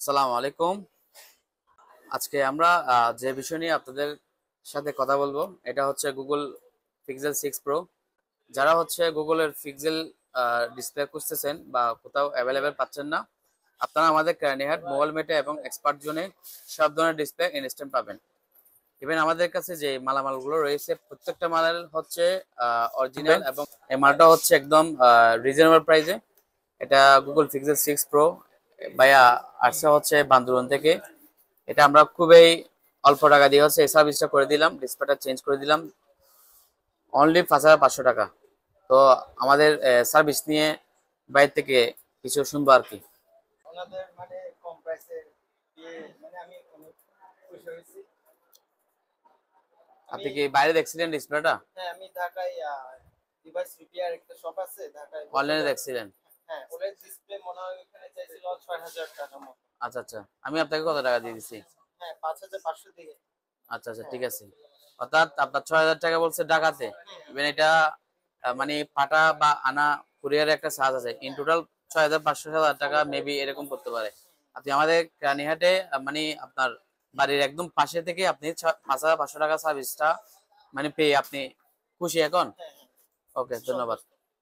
আসসালামু আলাইকুম। আজকে আমরা যে বিষয় নিয়ে আপনাদের সাথে কথা বলবো এটা হচ্ছে গুগল পিক্সেল 6 প্রো। যারা হচ্ছে গুগলের পিক্সেল ডিসপ্লে খুঁজতেছেন বা কোথাও অ্যাভেলেবেল পাচ্ছেন না, আপনারা আমাদের ক্রানিহাট মোবাইল মেটে এবং এক্সপার্ট জোনে সব ধরনের ডিসপ্লে ইনস্ট্যান্ট পাবেন। ইভেন আমাদের কাছে যে মালামালগুলো রয়েছে প্রত্যেকটা মালের হচ্ছে অরিজিনাল এবং এই মালটা হচ্ছে একদম রিজনেবল প্রাইসে। এটা গুগল পিক্সেল 6 প্রো ভাইয়া আসছে হচ্ছে বান্দরবান থেকে। এটা আমরা খুবই অল্প টাকা দিয়ে হচ্ছে এই সার্ভিসটা করে দিলাম, ডিসপ্লেটা চেঞ্জ করে দিলাম অনলি 5,500 টাকা। তো আমাদের সার্ভিস নিয়ে বাইরে থেকে কিছু শুনবো আর কি। ওনাদের মানে কম প্রাইসে দিয়ে মানে আমি অনেক খুশি হয়েছি। আমি আপনি কি বাইরে দেখছিলেন ডিসপ্লেটা? হ্যাঁ, আমি ঢাকায় ডিভাইস রিপেয়ার একটা শপ আছে ঢাকায় অনলাইনে বগুড়ায়। দেখছিলেন? হ্যাঁ, ওদের ডিসপ্লে মনে হয় ওখানে চাইছিল ৬,০০০ টাকা মতো। আচ্ছা আচ্ছা, আমি আপনাকে কত টাকা দিয়ে দিছি? হ্যাঁ, ৫,৫০০ দিয়ে। আচ্ছা আচ্ছা, হ্যাঁ ঠিক আছে। অর্থাৎ আপনার 6,000 টাকা বলছে ঢাকাতে। ইভেন এটা মানে ফাটা বা আনা কুরিয়ারে একটা চার্জ আছে। ইন টোটাল 6,500 7,000 টাকা মেবি এরকম করতে পারে। আপনি আমাদের রানীহাটে মানে আপনার বাড়ির একদম পাশে থেকে আপনি 5,500 টাকা সার্ভিসটা মানে পেয়ে আপনি খুশি এখন? হ্যাঁ হ্যাঁ ওকে, ধন্যবাদ। সন্তুষ্ট।